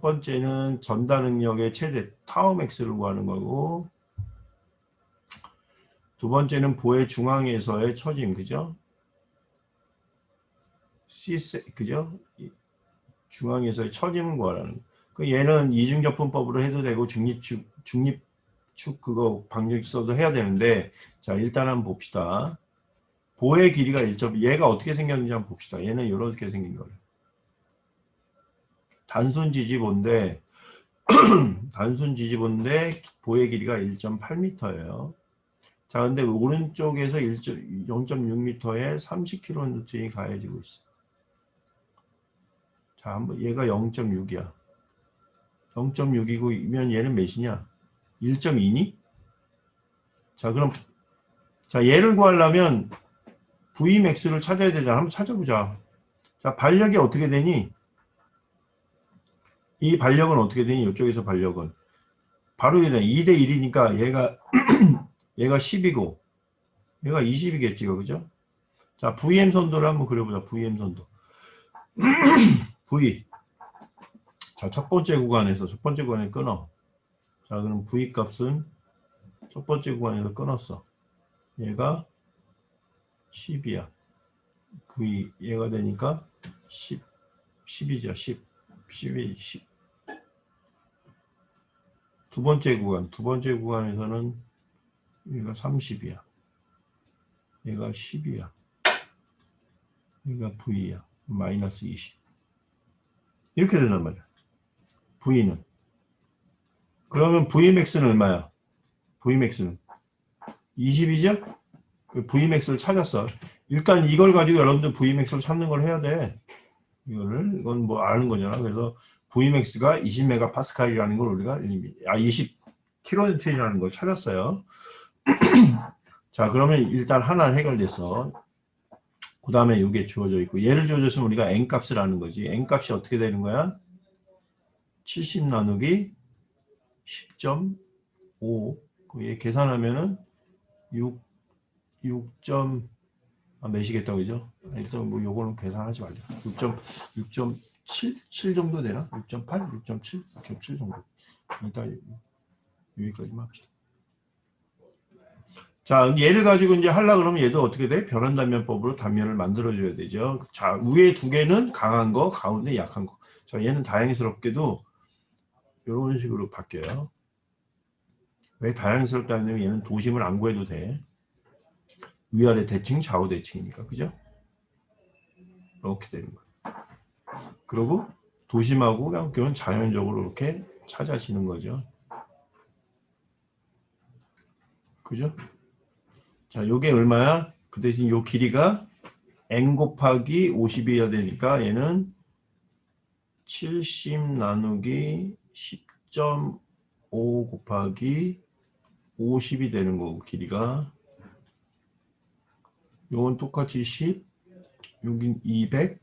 번째는 전달 능력의 최대 타워 맥스를 구하는 거고, 두 번째는 보의 중앙에서의 처짐, 그죠? 그죠? 중앙에서의 처짐을 구하라는 거. 그 얘는 이중접근법으로 해도 되고 중립축 그거 방정식서도 해야 되는데, 자 일단 한번 봅시다. 보의 길이가 1점, 얘가 어떻게 생겼는지 한번 봅시다. 얘는 이렇게 생긴 거예요. 단순 지지본데 단순 지지본데 보의 길이가 1.8m예요. 자, 근데 오른쪽에서 0.6m에 30kN이 가해지고 있어. 자, 한번 얘가 0.6이야. 0.6이면 얘는 몇이냐? 1.2니? 자, 그럼 자, 얘를 구하려면 Vmax를 찾아야 되잖아. 한번 찾아보자. 자, 발력이 어떻게 되니? 이 발력은 어떻게 되니? 이쪽에서 발력은 바로 이제 2대 1이니까 얘가 얘가 10이고 얘가 20이겠지, 그죠? 자, VM 선도를 한번 그려보자. VM 선도. V. 자, 첫 번째 구간에 끊어. 자, 그럼 V 값은 첫 번째 구간에서 끊었어. 얘가 10이야. V 얘가 되니까 10이죠. 10이 10. 두 번째 구간에서는 얘가 30이야. 얘가 10이야. 얘가 V야. 마이너스 20. 이렇게 된단 말이야. V는. 그러면 Vmax는 얼마야? Vmax는 20이죠? 그 Vmax를 찾았어. 일단 이걸 가지고 여러분들 Vmax를 찾는 걸 해야 돼. 이건 뭐 아는 거잖아. 그래서 Vmax가 20MPa이라는 걸 우리가 20kN이라는 걸 찾았어요. 자, 그러면 일단 하나 해결됐어. 그 다음에 이게 주어져 있고, 얘를 주어졌으면 우리가 n값을 아는 거지. n값이 어떻게 되는 거야? 70 나누기 10.5. 얘 계산하면은 6. 몇이겠다, 그죠? 일단 뭐 요거는 계산하지 말자. 6.7 정도 되나? 6.8, 6.7 정도. 일단 여기까지만 합시다. 자, 얘를 가지고 이제 하려고 그러면 얘도 어떻게 돼? 변환단면법으로 단면을 만들어줘야 되죠. 자, 위에 두 개는 강한 거, 가운데 약한 거. 자, 얘는 다행스럽게도 이런 식으로 바뀌어요. 왜 다행스럽다냐면 얘는 도심을 안 구해도 돼. 위아래 대칭, 좌우 대칭이니까, 그죠? 이렇게 되는 거예요. 그리고 도심하고 그냥 자연적으로 이렇게 찾아지는 거죠. 그죠? 자, 요게 얼마야? 그 대신 요 길이가 n 곱하기 50이어야 되니까 얘는 70 나누기 10.5 곱하기 50이 되는 거고, 길이가. 요건 똑같이 10, 여긴 200,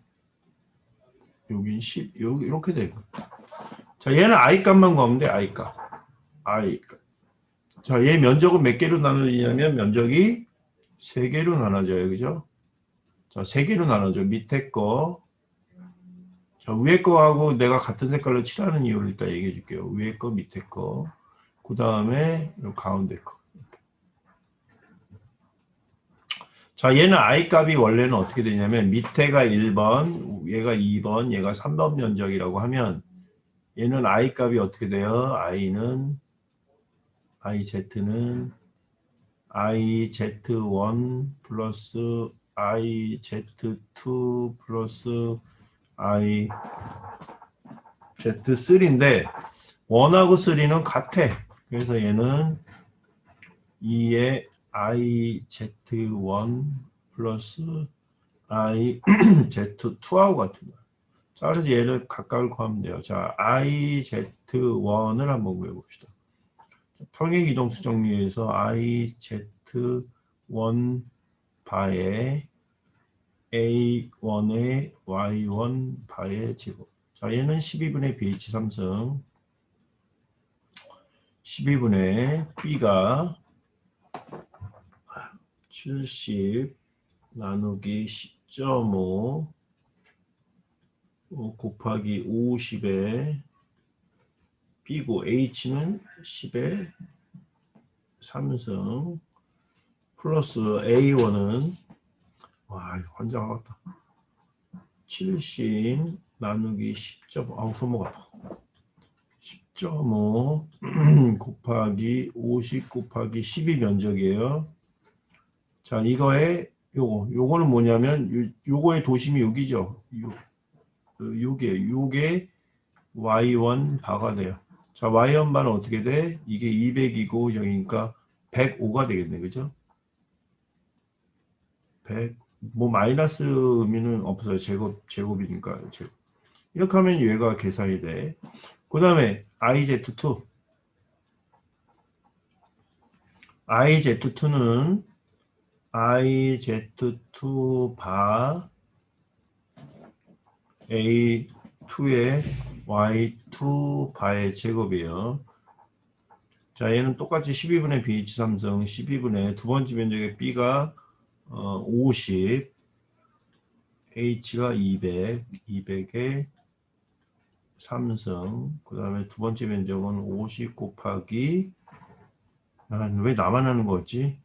여긴 10, 이렇게 되고. 자, 얘는 i 값만 구하면 돼, i 값. 자, 얘 면적은 몇 개로 나눠지냐면 면적이 3개로 나눠져요, 그죠? 자, 3개로 나눠져. 밑에 거. 자, 위에 거하고 내가 같은 색깔로 칠하는 이유를 일단 얘기해 줄게요. 위에 거, 밑에 거. 그 다음에 가운데 거. 자, 얘는 i 값이 원래는 어떻게 되냐면 밑에가 1번, 얘가 2번, 얘가 3번 면적이라고 하면 얘는 i 값이 어떻게 돼요? iZ는 iz1 플러스 iz2 플러스 iz3인데 1하고 3는 같아. 그래서 얘는 2의 iz1 플러스 iz2하고 같은 거야. 자, 그래서 얘를 각각을 구하면 돼요. 자, iz1을 한번 구해봅시다. 평행이동 수정리에서 iz1 바에 a1의 y1 바의 제곱. 자, 얘는 12분의 bh 3승. 12분의 b가 70 나누기 10.5 곱하기 50에 B고 H는 10에 삼성 플러스 A1은 와 이거 환장하겠다. 70 나누기 10점 아우 손목 아파. 10.5 곱하기 50 곱하기 12 면적이에요. 자 이거에 요거는 뭐냐면 요거의 도심이 여기죠. 요게 y1 바가 돼요. 자 y1 바는 어떻게 돼? 이게 200이고 여기니까 105가 되겠네. 그죠? 100 뭐 마이너스 의미는 없어요. 제곱이니까. 이렇게 하면 얘가 계산이 돼. 그 다음에 IZ2 IZ2는 IZ2 바 A2의 Y2 바의 제곱이에요. 자 얘는 똑같이 12분의 BH 삼성 12분의 두 번째 면적의 B가 50 H가 200 200에 삼성 그 다음에 두 번째 면적은 50 곱하기 왜 나만 하는 거지?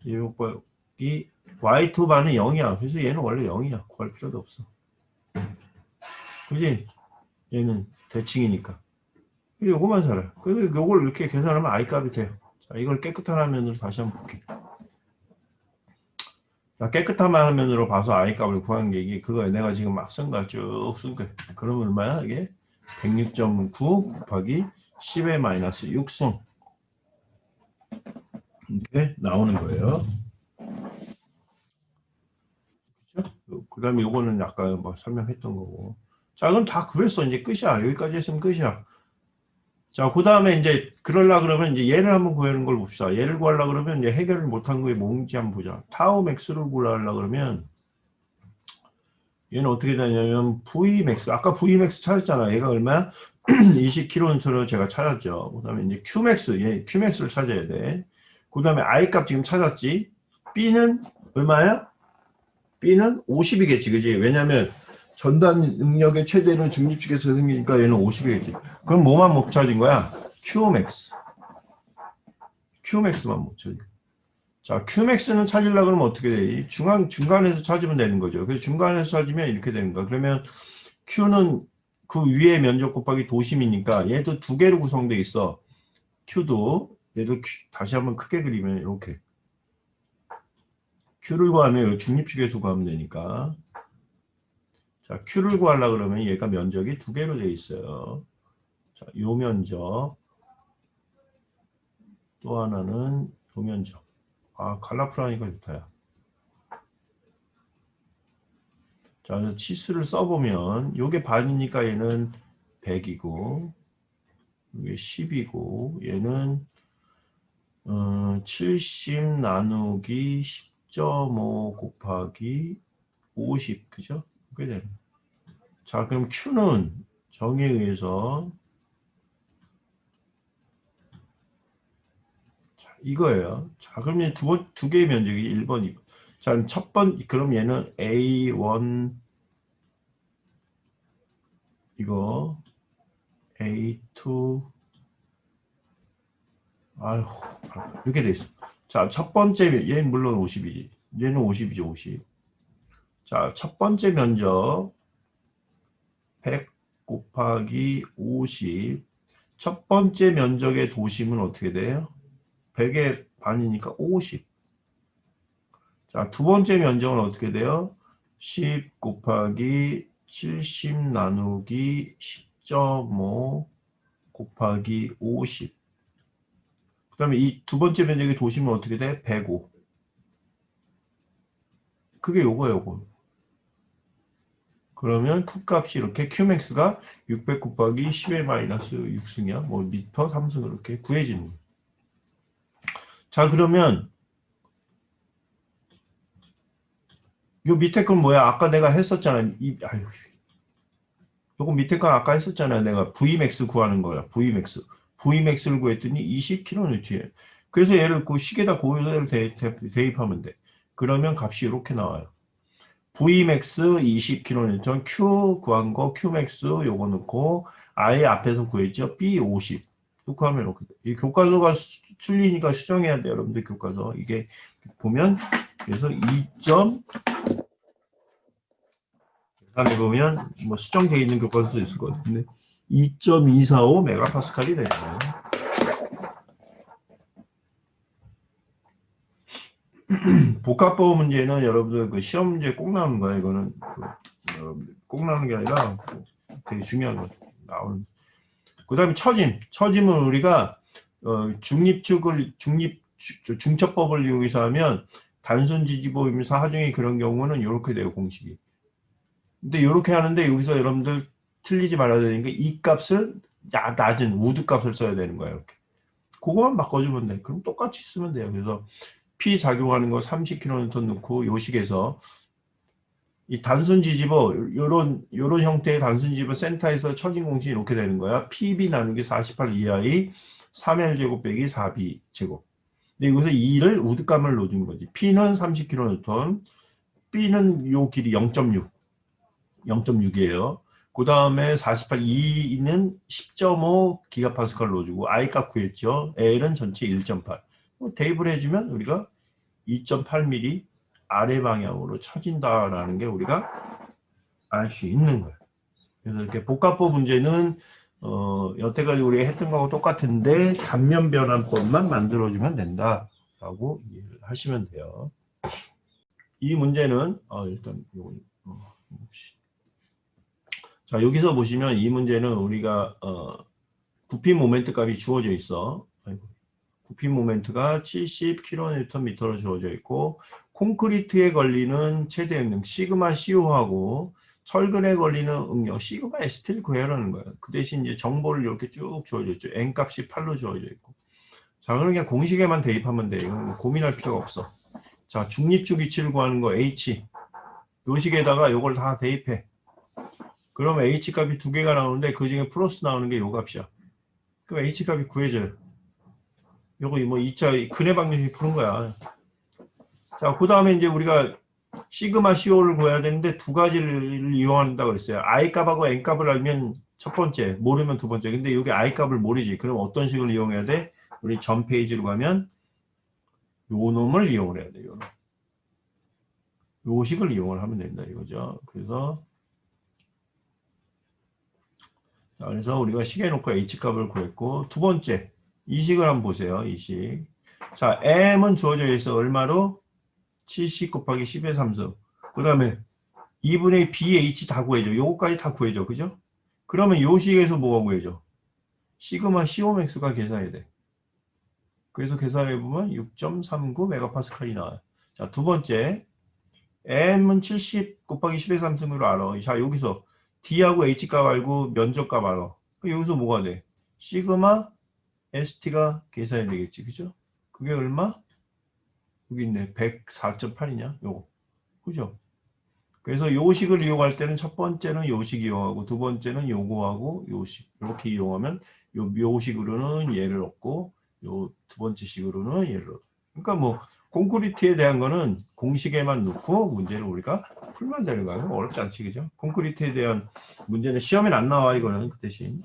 이 곱하기 Y2 바는 0이야. 그래서 얘는 원래 0이야. 구할 필요도 없어. 그지? 얘는 대칭이니까. 요거만 살아. 그래서 요걸 이렇게 계산하면 I 값이 돼요. 자, 이걸 깨끗한 화면으로 다시 한번 볼게. 자, 깨끗한 화면으로 봐서 I 값을 구하는 게 이게 그거야. 내가 지금 막 쓴 거야. 쭉 쓴 거야. 그러면 얼마야? 이게 106.9 곱하기 10의 마이너스 6승. 이렇게 나오는 거예요. 그 다음에 요거는 아까 뭐 설명했던 거고. 자, 그럼 다 구했어. 이제 끝이야. 여기까지 했으면 끝이야. 자, 그 다음에 이제 그러려 그러면 이제 얘를 한번 구하는 걸 봅시다. 얘를 구하려 그러면 이제 해결을 못한 거에 뭔지 한번 보자. 타우 맥스를 구하려 그러면 얘는 어떻게 되냐면 Vmax 아까 Vmax 찾았잖아. 얘가 얼마야? 20kN로 제가 찾았죠. 그 다음에 이제 Qmax 얘 Qmax를 찾아야 돼. 그 다음에 I 값 지금 찾았지. B는 얼마야? B는 50이겠지, 그지? 왜냐면 전단 능력의 최대는 중립축에서 생기니까 얘는 50이겠지. 그럼 뭐만 못 찾은 거야? Qmax. Qmax만 못 찾은 거야. 자, Qmax는 찾으려고 그러면 어떻게 돼? 중간에서 찾으면 되는 거죠. 그래서 중간에서 찾으면 이렇게 되는 거야. 그러면 Q는 그 위에 면적 곱하기 도심이니까 얘도 두 개로 구성되어 있어. Q도 얘도 다시 한번 크게 그리면 이렇게 Q를 구하면 중립축에서 구하면 되니까 자 Q를 구하려고 그러면 얘가 면적이 두 개로 되어 있어요. 자, 요 면적 또 하나는 요 면적 아 칼라프라니까 좋다야. 자 치수를 써보면 요게 반이니까 얘는 100이고 이게 10이고 얘는 70 나누기 10.5 곱하기 50 그죠? 그게 되는 거예요. 자 그럼 Q는 정의에 의해서 자, 이거예요. 자 그럼 얘 두 개의 면적이 1번 2번 자 그럼 첫 번 그럼 얘는 A1 이거 A2 아휴 이렇게 돼 있어. 자 첫 번째 얘는 물론 50이지. 얘는 50이죠 50. 자 첫 번째 면적 100 곱하기 50 첫 번째 면적의 도심은 어떻게 돼요? 100의 반이니까 50. 자, 두 번째 면적은 어떻게 돼요? 10 곱하기 70 나누기 10.5 곱하기 50. 그 다음에 이 두 번째 면적의 도심은 어떻게 돼? 105. 그게 요거. 그러면 Q값이 이렇게 Qmax가 600 곱하기 10의 마이너스 6승이야. 뭐 미터 3승 이렇게 구해지는 거예요. 자 그러면 요 밑에 건 뭐야? 아까 내가 했었잖아. 요거 밑에 건 아까 했었잖아요. 내가 Vmax 구하는 거야. Vmax. Vmax를 구했더니 20kN. 그래서 얘를 그 식에다 고유대를 대입하면 돼. 그러면 값이 이렇게 나와요. Vmax 20kN, Q 구한 거 Qmax 요거 넣고 I 앞에서 구했죠. B 50. 놓고 하면 이렇게 돼. 이 교과서가 틀리니까 수정해야 돼요. 여러분들 교과서. 이게 보면 그래서 2점 계산해 보면 뭐 수정되어 있는 교과서도 있을 것 같은데 2.245 메가파스칼이 되잖아요. 복합법 문제는 여러분들 그 시험 문제 꼭 나오는 거예요. 이거는 여러분들 꼭 나오는 게 아니라 되게 중요한 거 나오는. 그다음에 처짐은 우리가 중첩법을 이용해서 하면 단순 지지법이면서 하중이 그런 경우는 이렇게 돼요, 공식이. 근데 이렇게 하는데 여기서 여러분들 틀리지 말아야 되는 게 이 값을 낮은 우드 값을 써야 되는 거예요. 이렇게. 그거만 바꿔주면 돼. 그럼 똑같이 쓰면 돼요. 그래서 P 작용하는 거 30kN 넣고 요식에서 이 단순 지지버 요런 형태의 단순 지지버 센터에서 처진 공식이 이렇게 되는 거야. PB 나누기 48 이하의 3L 제곱 빼기 4B 제곱. 근데 여기서 2를 우드값을 넣어주는 거지. P는 30kN, B는 요 길이 0.6이에요. 그 다음에 48, 2는 10.5 기가파스칼 넣어주고 I 값 구했죠. L은 전체 1.8. 대입을 해주면 우리가 2.8mm 아래 방향으로 쳐진다라는 게 우리가 알 수 있는 거예요. 그래서 이렇게 복합법 문제는 여태까지 우리가 했던 거하고 똑같은데 단면 변환법만 만들어주면 된다라고 이해를 하시면 돼요. 이 문제는 일단 요거 자 여기서 보시면 이 문제는 우리가 부피 모멘트 값이 주어져 있어. 부피 모멘트가 70kNm로 주어져 있고 콘크리트에 걸리는 최대 응력 시그마 CO하고 철근에 걸리는 응력 시그마 ST를 구해라는 거예요. 그 대신 이제 정보를 이렇게 쭉 주어져 있죠. N 값이 8로 주어져 있고. 자, 그러니까 공식에만 대입하면 돼요. 이건 고민할 필요가 없어. 자, 중립축 위치를 구하는 거 H. 요식에다가 이걸 다 대입해. 그러면 H 값이 두 개가 나오는데 그 중에 플러스 나오는 게 요 값이야. 그럼 H 값이 구해져요. 요거 뭐 2차 근해 방정식 푸는 거야. 자, 그 다음에 이제 우리가 시그마 CO를 구해야 되는데 두 가지를 이용한다고 그랬어요. I 값하고 N 값을 알면 첫 번째, 모르면 두 번째. 근데 여기 I 값을 모르지. 그럼 어떤 식으로 이용해야 돼? 우리 전 페이지로 가면 요 놈을 이용을 해야 돼요. 요 식을 이용을 하면 된다 이거죠. 그래서 자, 그래서 우리가 식에 놓고 H 값을 구했고 두 번째 이 식을 한번 보세요. 이 식. 자, M은 주어져 있어 얼마로? 70 곱하기 10의 3승. 그 다음에 2분의 BH 다 구해줘. 요거까지 다 구해줘. 그죠? 그러면 요 식에서 뭐가 구해져? 시그마 COmax가 계산이 돼. 그래서 계산해보면 6.39 메가파스칼이 나와요. 자, 두 번째. M은 70 곱하기 10의 3승으로 알아. 자, 여기서 D하고 H값 알고 면적값 알아. 여기서 뭐가 돼? 시그마 ST가 계산이 되겠지. 그죠? 그게 얼마? 여기 있네. 104.8이냐? 요거. 그죠? 그래서 요식을 이용할 때는 첫 번째는 요식 이용하고 두 번째는 요거하고 요식 이렇게 이용하면 요식으로는 얘를 얻고 요 두 번째 식으로는 얘를 얻고. 그러니까 뭐 콘크리트에 대한 거는 공식에만 넣고 문제를 우리가 풀면 되는 거예요. 어렵지 않지 그죠? 콘크리트에 대한 문제는 시험엔 안 나와 이거는 그 대신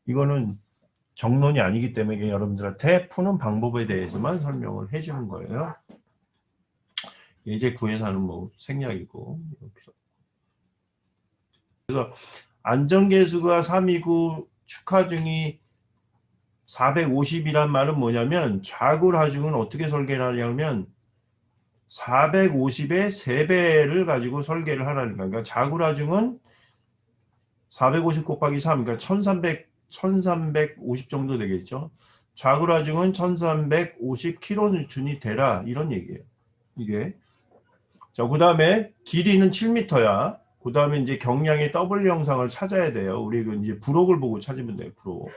이거는 정론이 아니기 때문에 여러분들한테 푸는 방법에 대해서만 설명을 해주는 거예요. 예제 구에서는 뭐 생략이고. 그래서 안전계수가 3이고 축하중이 450이란 말은 뭐냐면 좌굴하중은 어떻게 설계를 하냐면 450의 3배를 가지고 설계를 하라는 거야. 그러니까 좌굴하중은 450 곱하기 3, 그러니까 1350 정도 되겠죠. 좌굴하중은 1350kN이 되라 이런 얘기예요. 이게. 자, 그 다음에 길이는 7m야. 그 다음에 이제 경량의 W 형상을 찾아야 돼요. 우리 이제 부록을 보고 찾으면 돼요. 부록.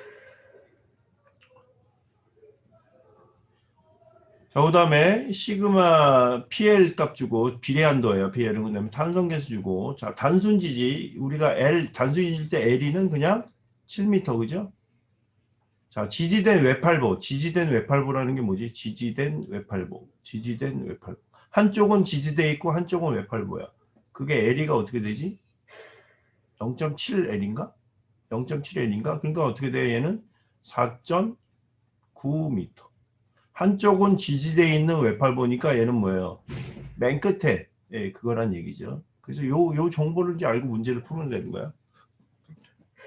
자, 그 다음에 시그마 PL 값 주고 비례한도예요. PL은 그 다음에 탄성계수 주고. 자, 단순지지 우리가 단순지질 때 L이는 그냥 7m 그죠? 자, 지지된 외팔보라는 게 뭐지? 지지된 외팔보. 한쪽은 지지돼 있고 한쪽은 외팔보야. 그게 L이가 어떻게 되지? 0.7L인가? 0.7N인가? 그러니까 어떻게 돼? 얘는 4.9m. 한쪽은 지지대에 있는 외팔 보니까 얘는 뭐예요? 맨 끝에. 예, 그거란 얘기죠. 그래서 요 정보를 이제 알고 문제를 풀면 되는 거야.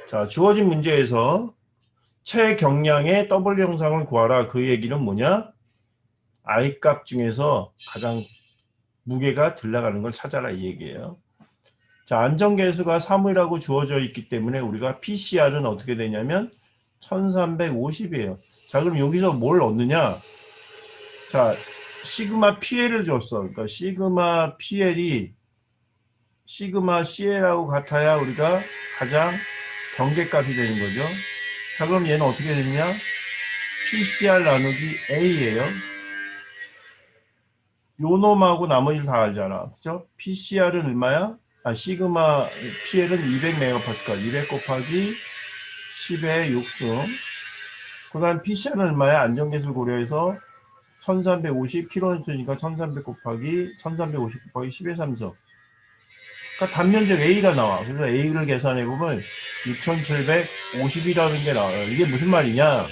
자, 주어진 문제에서 체경량의 W 형상을 구하라. 그 얘기는 뭐냐? I 값 중에서 가장 무게가 덜 나가는 걸 찾아라 이 얘기예요. 자, 안전계수가 3이라고 주어져 있기 때문에 우리가 PCR은 어떻게 되냐면 1350이에요. 자, 그럼 여기서 뭘 얻느냐? 자, 시그마 PL을 줬어. 그러니까 시그마 PL이 시그마 CL하고 같아야 우리가 가장 경계값이 되는 거죠. 자, 그럼 얘는 어떻게 되느냐? PCR 나누기 A예요. 요 놈하고 나머지를 다 알잖아. 그죠? PCR은 얼마야? 시그마 PL은 200메가파스칼, 200 곱하기 10의 6승. 그 다음 PCR은 얼마야? 안전계수를 고려해서 1350kN니까 1300 곱하기 1350 곱하기 10의 3승. 그러니까 단면적 A가 나와. 그래서 A를 계산해보면 6750이라는 게 나와요. 이게 무슨 말이냐?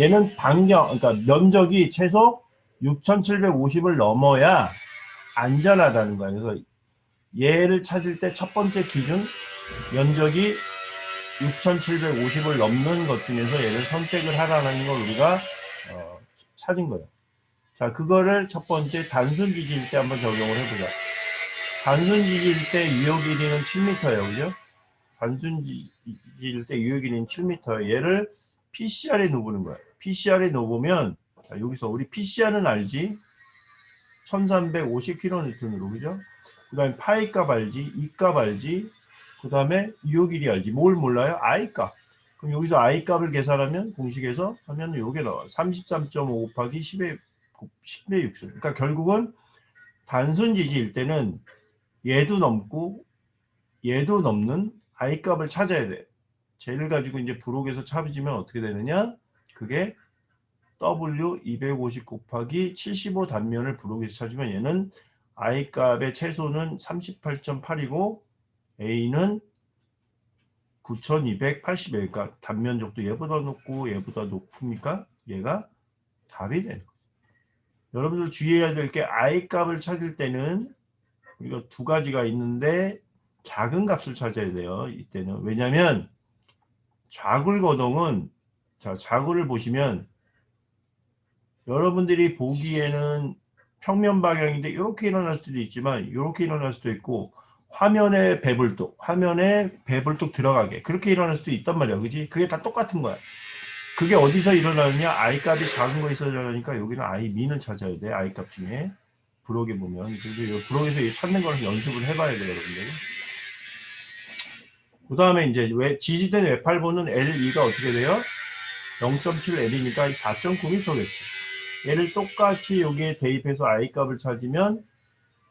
얘는 반경, 그러니까 면적이 최소 6750을 넘어야 안전하다는 거예요. 그래서 얘를 찾을 때 첫 번째 기준 면적이 6750을 넘는 것 중에서 얘를 선택을 하라는 걸 우리가 찾은 거예요. 자, 그거를 첫 번째 단순 지지일 때 한번 적용을 해보자. 단순 지지일 때 유효 길이는 7m예요. 그죠? 단순 지지일 때 유효 길이는 7m예요. 얘를 PCR에 넣어보는 거예요. PCR에 넣어보면 자, 여기서 우리 PCR은 알지? 1350kN으로 그죠? 그 다음에 파이 값 알지? 이 값 알지? 그 다음에 유효 길이 알지? 뭘 몰라요? I 값. 그럼 여기서 I 값을 계산하면 공식에서 하면 요게 나와. 33.5 곱하기 10의 6수. 그러니까 결국은 단순 지지일 때는 얘도 넘고 얘도 넘는 I 값을 찾아야 돼. 쟤를 가지고 이제 부록에서 찾으면 어떻게 되느냐? 그게 W 250 곱하기 75 단면을 부록에서 찾으면 얘는 I 값의 최소는 38.8이고 A는 9280이에요. 그러니까 단면적도 얘보다 높고 얘보다 높으니까 얘가 답이 되는 거예요. 여러분들 주의해야 될 게 I 값을 찾을 때는 우리가 두 가지가 있는데 작은 값을 찾아야 돼요. 이때는. 왜냐하면 좌굴거동은 자, 좌굴을 보시면 여러분들이 보기에는 평면 방향인데 이렇게 일어날 수도 있지만 이렇게 일어날 수도 있고 화면에 배불뚝 들어가게 그렇게 일어날 수도 있단 말이야. 그지? 그게 다 똑같은 거야. 그게 어디서 일어나느냐? I 값이 작은 거 있어야 하니까 여기는 I 민을 찾아야 돼. I 값 중에 부록에 보면. 그래서 부록에서 찾는 걸 연습을 해봐야 돼요, 여러분들. 그 다음에 이제 왜 지지된 외팔보는 L2가 어떻게 돼요? 0.7L이니까 4.9m겠지. 얘를 똑같이 여기에 대입해서 I 값을 찾으면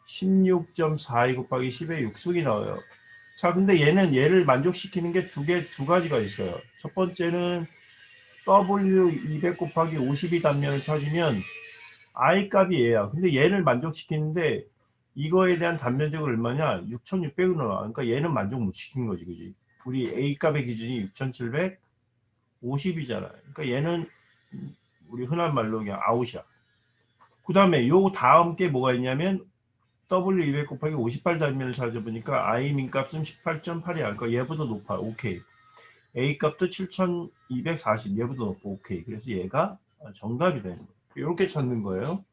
16.42 곱하기 10의 6승이 나와요. 자, 근데 얘를 만족시키는 게 두 가지가 있어요. 첫 번째는 W 200 곱하기 52 단면을 찾으면 I 값이 얘야. 근데 얘를 만족시키는데 이거에 대한 단면적은 얼마냐? 6600으로 나와. 그러니까 얘는 만족 못 시킨 거지, 그지? 우리 A 값의 기준이 6750이잖아요. 그러니까 얘는 우리 흔한 말로 그냥 아웃이야. 그 다음에 요 다음 게 뭐가 있냐면 W 200 곱하기 58 단면을 찾아보니까 I 민 값은 18.8이야. 그러니까 얘보다 높아. 오케이. A 값도 7240. 얘보다 높고 오케이. 그래서 얘가 정답이 되는 거예요. 이렇게 찾는 거예요.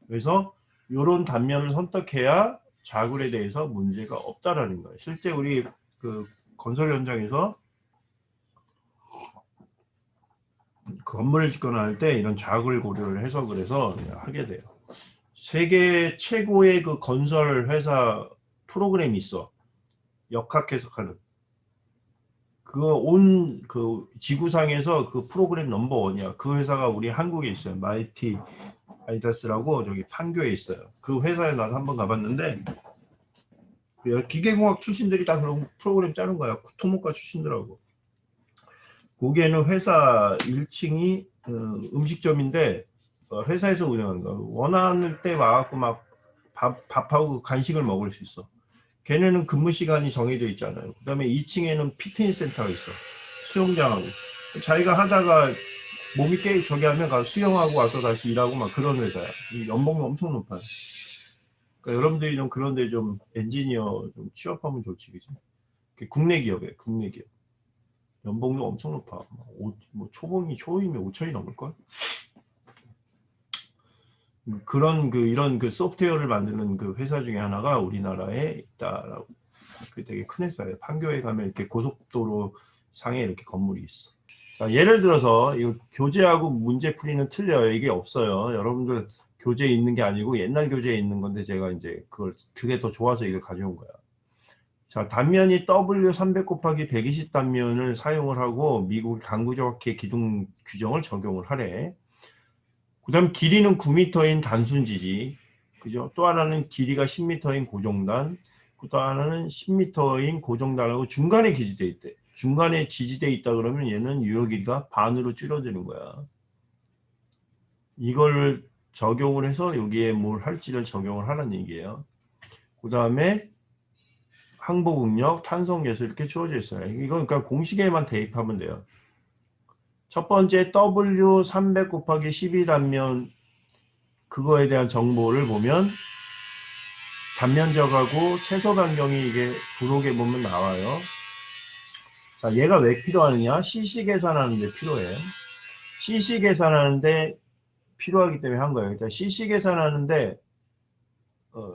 그래서 이런 단면을 선택해야 좌굴에 대해서 문제가 없다라는 거예요. 실제 우리 그 건설 현장에서 건물을 짓거나 할 때 이런 좌굴 고려를 해서 그래서 하게 돼요. 세계 최고의 그 건설 회사 프로그램이 있어. 역학 해석하는. 그거 온 그 지구상에서 그 프로그램 넘버 원이야. 그 회사가 우리 한국에 있어요. 마이티 아이다스라고 저기 판교에 있어요. 그 회사에 나도 한번 가봤는데 기계공학 출신들이 다 그런 프로그램 짜는 거야. 토목과 출신들하고. 거기에는 회사 1층이 음식점인데 회사에서 운영하는 거. 원하는 때 와갖고 막 밥하고 간식을 먹을 수 있어. 걔네는 근무 시간이 정해져 있잖아요. 그 다음에 2층에는 피트니스 센터가 있어. 수영장하고. 자기가 하다가 몸이 저기 하면 가서 수영하고 와서 다시 일하고 막 그런 회사야. 이 연봉이 엄청 높아요. 그러니까 여러분들이 좀 그런데 좀 엔지니어 좀 취업하면 좋지, 그지? 국내 기업이에요, 국내 기업. 연봉도 엄청 높아. 뭐 초임이 5천이 넘을걸? 그런 이런 소프트웨어를 만드는 그 회사 중에 하나가 우리나라에 있다라고. 그 되게 큰 회사예요. 판교에 가면 이렇게 고속도로 상에 이렇게 건물이 있어. 자, 예를 들어서 이 교재하고 문제 풀이는 틀려요. 이게 없어요. 여러분들 교재에 있는 게 아니고 옛날 교재에 있는 건데 제가 이제 그게 더 좋아서 이걸 가져온 거야. 자, 단면이 W300 곱하기 120 단면을 사용을 하고 미국 강구조각계 기둥 규정을 적용을 하래. 그 다음 길이는 9m인 단순 지지. 그죠? 또 하나는 길이가 10m인 고정단. 또 하나는 10m인 고정단하고 중간에 기지돼 있대. 중간에 지지돼 있다 그러면 얘는 유효 길이가 반으로 줄어드는 거야. 이걸 적용을 해서 여기에 뭘 할지를 적용을 하라는 얘기예요. 그 다음에 항복응력, 탄성계수 이렇게 주어져 있어요. 이건 그러니까 공식에만 대입하면 돼요. 첫 번째 W300 곱하기 12 단면 그거에 대한 정보를 보면 단면적하고 최소 반경이 이게 부록에 보면 나와요. 자, 얘가 왜 필요하느냐? CC 계산하는데 필요해. CC 계산하는데 필요하기 때문에 한 거예요. 일단 CC 계산하는데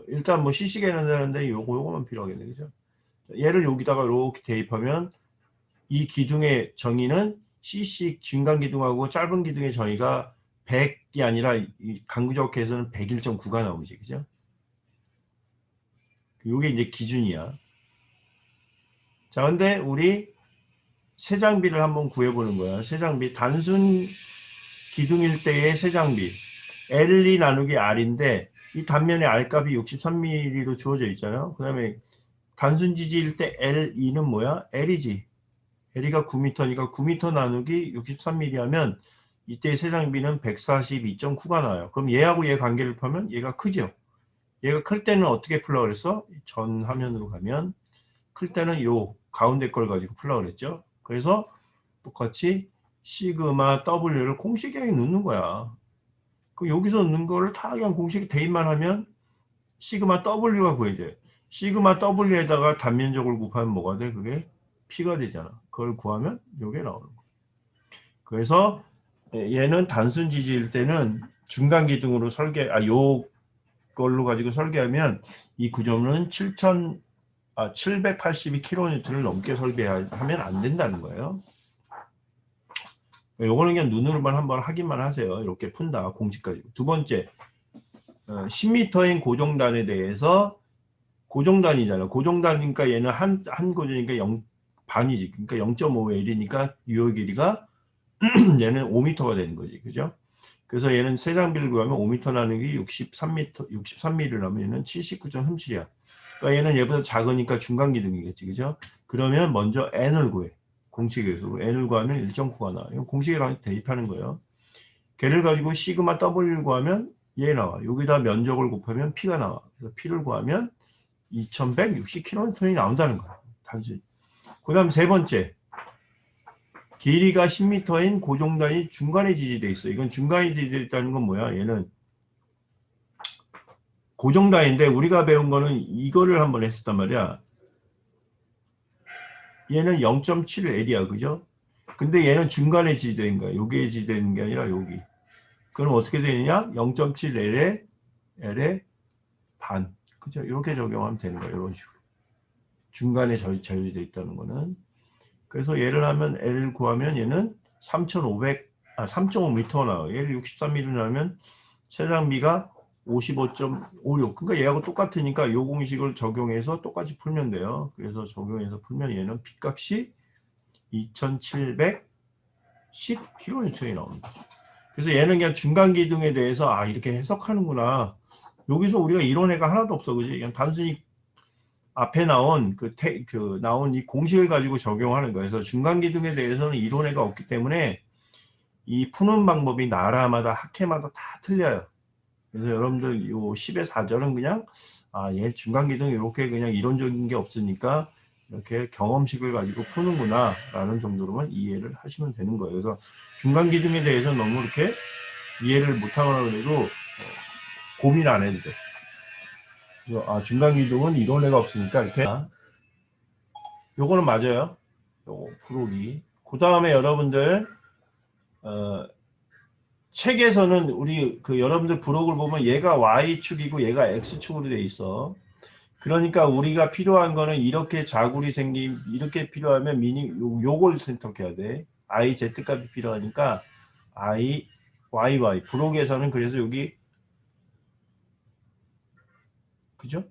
일단 뭐 CC 계산하는데 요거만 필요하겠네, 그죠? 얘를 여기다가 이렇게 대입하면 이 기둥의 정의는 CC 중간 기둥하고 짧은 기둥의 정의가 100이 아니라 이 강구적해서는 101.9가 나오지, 그죠? 요게 이제 기준이야. 자, 근데 우리 세장비를 한번 구해보는 거야. 세장비 단순 기둥일 때의 세장비 L2 나누기 R인데 이 단면의 R값이 63mm로 주어져 있잖아요. 그 다음에 단순 지지일 때 L2는 뭐야? L이지. L이가 9m니까 9m 나누기 63mm 하면 이때 세장비는 142.9가 나와요. 그럼 얘하고 얘 관계를 풀면 얘가 크죠. 얘가 클 때는 어떻게 풀라고 그랬어? 전 화면으로 가면 클 때는 요 가운데 걸 가지고 풀라고 그랬죠. 그래서 똑같이 시그마 W를 공식에 넣는 거야. 그 여기서 넣는 거를 다 그냥 공식에 대입만 하면 시그마 W가 구해져요. 시그마 W에다가 단면적을 곱하면 뭐가 돼? 그게 P가 되잖아. 그걸 구하면 요게 나오는 거야. 그래서 얘는 단순 지지일 때는 중간 기둥으로 요 걸로 가지고 설계하면 이 구조물은 782kN를 넘게 설계하면 안 된다는 거예요. 요거는 그냥 눈으로만 한번 확인만 하세요. 이렇게 푼다, 공식 가지고. 두 번째, 10m인 고정단에 대해서 고정단이잖아. 고정단이니까 얘는 한 고정이니까 반이지. 그러니까 0.5L이니까 유효 길이가 얘는 5m가 되는 거지. 그죠? 그래서 얘는 세 장비를 구하면 5m 나누기 63mm를 하면 얘는 79.37이야. 그러니까 얘는 얘보다 작으니까 중간 기둥이겠지. 그죠? 그러면 먼저 N을 구해. 공식에서 N을 구하면 1.9가 나와. 이건 공식이랑 대입하는 거예요. 걔를 가지고 시그마 W를 구하면 얘 나와. 여기다 면적을 곱하면 P가 나와. 그래서 P를 구하면 2160kN이 나온다는 거야. 단순히. 그 다음 세 번째. 길이가 10m인 고정단이 중간에 지지되어 있어. 이건 중간에 지지되어 있다는 건 뭐야? 얘는 고정단인데 우리가 배운 거는 이거를 한번 했었단 말이야. 얘는 0.7L이야. 그죠? 근데 얘는 중간에 지지되는 거야. 여기에 지지되는 게 아니라 여기. 그럼 어떻게 되느냐? 0.7L의 반. 그죠? 이렇게 적용하면 되는 거야. 이런 식으로. 중간에 저지되어 있다는 거는. 그래서 얘를 하면 L 구하면 얘는 3.5m 나와요. 얘를 63mm 나오면 세장비가 55.56. 그러니까 얘하고 똑같으니까 이 공식을 적용해서 똑같이 풀면 돼요. 그래서 적용해서 풀면 얘는 P값이 2710kN이 나옵니다. 그래서 얘는 그냥 중간 기둥에 대해서 이렇게 해석하는구나. 여기서 우리가 이론애가 하나도 없어. 그지? 그냥 단순히 앞에 나온 나온 이 공식을 가지고 적용하는 거예요. 그래서 중간 기둥에 대해서는 이론애가 없기 때문에 이 푸는 방법이 나라마다 학회마다 다 틀려요. 그래서 여러분들 요 10의 4절은 그냥 얘 중간기둥 이렇게 그냥 이론적인 게 없으니까 이렇게 경험식을 가지고 푸는구나 라는 정도로만 이해를 하시면 되는 거예요. 그래서 중간기둥에 대해서 너무 이렇게 이해를 못하거나 그래도 고민 안 해도 돼. 그래서 중간기둥은 이론례가 없으니까 이렇게 요거는 맞아요. 요거 프로기. 그 다음에 여러분들 책에서는 우리 여러분들 브록을 보면 얘가 Y축이고 얘가 X축으로 돼 있어. 그러니까 우리가 필요한 거는 이렇게 자굴이 생긴 이렇게 필요하면 요걸 선택해야 돼. I, Z 값이 필요하니까 I, Y. 브록에서는 그래서 여기 그죠?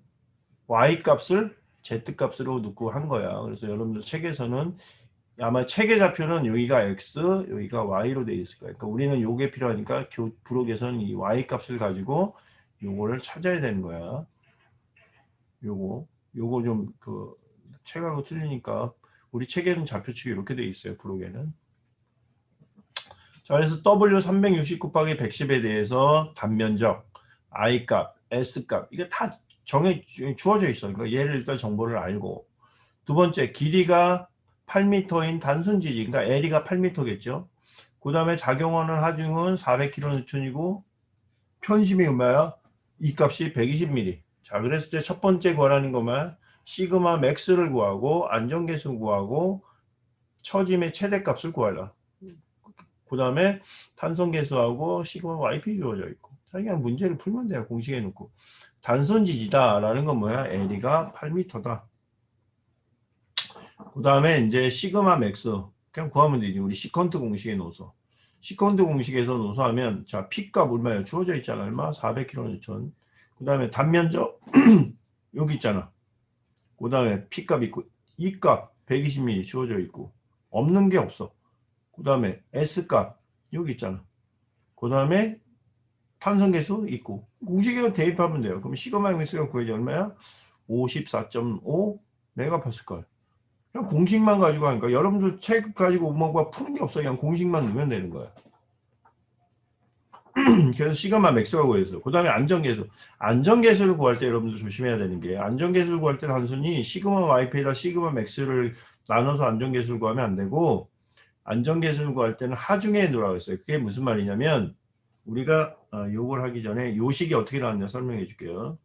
Y 값을 Z 값으로 넣고 한 거야. 그래서 여러분들 책에서는 아마 책의 좌표는 여기가 X, 여기가 Y로 되어 있을 거예요. 그러니까 우리는 요게 필요하니까 브록에서는 이 Y 값을 가지고 요거를 찾아야 되는 거야. 요거 좀 책하고 틀리니까 우리 책에는 좌표축이 이렇게 되어 있어요. 브록에는. 자, 그래서 W360 곱하기 110에 대해서 단면적, I 값, S 값 이게 다 주어져 있어. 그러니까 얘를 일단 정보를 알고 두 번째 길이가 8m인 단순 지지, 그러니까 L이가 8m겠죠. 그 다음에 작용하는 하중은 400kN이고 편심이 얼마야? 이 값이 120mm. 자, 그랬을 때 첫 번째 구하라는 것만 시그마 맥스를 구하고 안정계수 구하고 처짐의 최대값을 구하라. 그 다음에 탄성계수하고 시그마 YP 주어져 있고. 자, 그냥 문제를 풀면 돼요. 공식에 놓고. 단순 지지다라는 건 뭐야? L이가 8m다. 그 다음에 이제 시그마 맥스 그냥 구하면 되지. 우리 시컨트 공식에 넣어서 시컨트 공식에서 넣어서 하면 자 P값 얼마예요? 주어져 있잖아. 얼마? 400kN. 그 다음에 단면적 여기 있잖아. 그 다음에 P값 있고 E값 120mm 주어져 있고 없는 게 없어. 그 다음에 S값 여기 있잖아. 그 다음에 탄성계수 있고 공식에 대입하면 돼요. 그럼 시그마 맥스가 구해지 얼마야? 54.5 메가파스칼. 그냥 공식만 가지고 하니까 여러분들 책 가지고 뭐가 푸는 게 없어. 그냥 공식만 넣으면 되는 거야. 그래서 시그마 맥스가 구해서 그 다음에 안정계수. 안정계수를 구할 때 여러분들 조심해야 되는 게 안정계수를 구할 때 단순히 시그마 yp에다 시그마 맥스를 나눠서 안정계수를 구하면 안 되고 안정계수를 구할 때는 하중에 넣으라고 했어요. 그게 무슨 말이냐면 우리가 요걸 하기 전에 요 식이 어떻게 나왔냐 설명해 줄게요.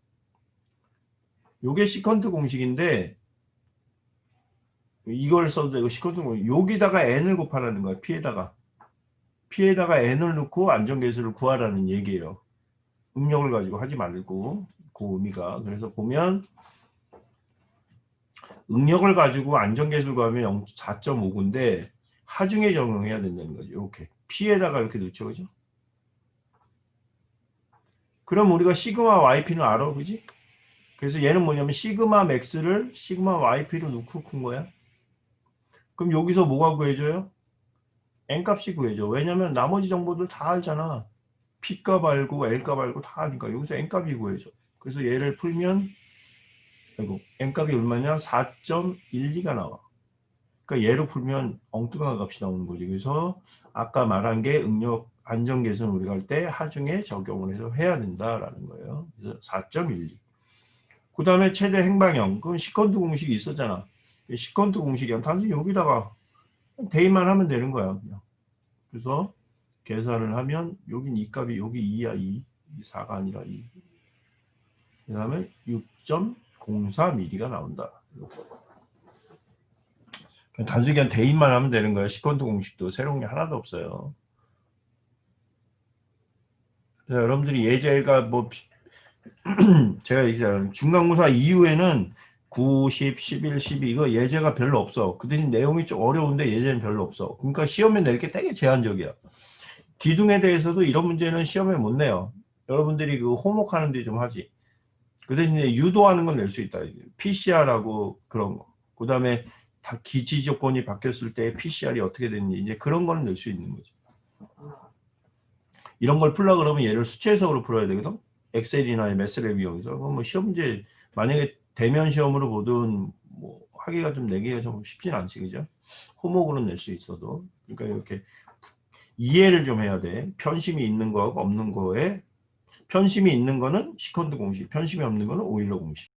요게 시컨트 공식인데 이걸 써도 되고 시컨트 공식 여기다가 n을 곱하라는 거야. P에다가 n을 넣고 안정계수를 구하라는 얘기예요. 응력을 가지고 하지 말고 그 의미가. 그래서 보면 응력을 가지고 안정계수를 구하면 4.59인데 하중에 적용해야 된다는 거죠. 이렇게 P에다가 이렇게 넣죠. 그죠? 그럼 우리가 시그마 yp는 알아. 그지? 그래서 얘는 뭐냐면 시그마 맥스를 시그마 yp로 넣고 큰 거야. 그럼 여기서 뭐가 구해져요? n값이 구해져. 왜냐면 나머지 정보들 다 알잖아. P값 알고 L값 알고 다 아니까 여기서 n값이 구해져. 그래서 얘를 풀면 아이고 n값이 얼마냐? 4.12가 나와. 그러니까 얘로 풀면 엉뚱한 값이 나오는 거지. 그래서 아까 말한 게 응력 안정계수는 우리가 할 때 하중에 적용을 해서 해야 된다라는 거예요. 그래서 4.12. 그 다음에 최대 행방형. 그건 시컨트 공식이 있었잖아. 시컨트 공식이야. 단순히 여기다가 대입만 하면 되는 거야. 그냥. 그래서 계산을 하면 여긴 이 값이 여기 2야 2. 4가 아니라 2. 그 다음에 6.04mm가 나온다. 단순히 그냥 대입만 하면 되는 거예요. 시컨트 공식도 새로운 게 하나도 없어요. 그래서 여러분들이 예제가 뭐 제가 얘기했잖아요. 중간고사 이후에는 9, 10, 11, 12 이거 예제가 별로 없어. 그 대신 내용이 좀 어려운데 예제는 별로 없어. 그러니까 시험에 낼 게 되게 제한적이야. 기둥에 대해서도 이런 문제는 시험에 못 내요. 여러분들이 그 호목하는데 좀 하지. 그 대신에 유도하는 건 낼 수 있다. PCR하고 그런 거. 그 다음에 다 기지 조건이 바뀌었을 때 PCR이 어떻게 되는지 이제 그런 거는 낼 수 있는 거죠. 이런 걸 풀려 그러면 얘를 수치 해석으로 풀어야 되거든. 엑셀이나 MS를 이용해서. 뭐 시험 문제 만약에 대면 시험으로 보든 뭐 하기가 좀 내기가 좀 쉽진 않지, 그죠? 호목으로 낼 수 있어도. 그러니까 이렇게 이해를 좀 해야 돼. 편심이 있는 거하고 없는 거에 편심이 있는 거는 시컨드 공식, 편심이 없는 거는 오일러 공식.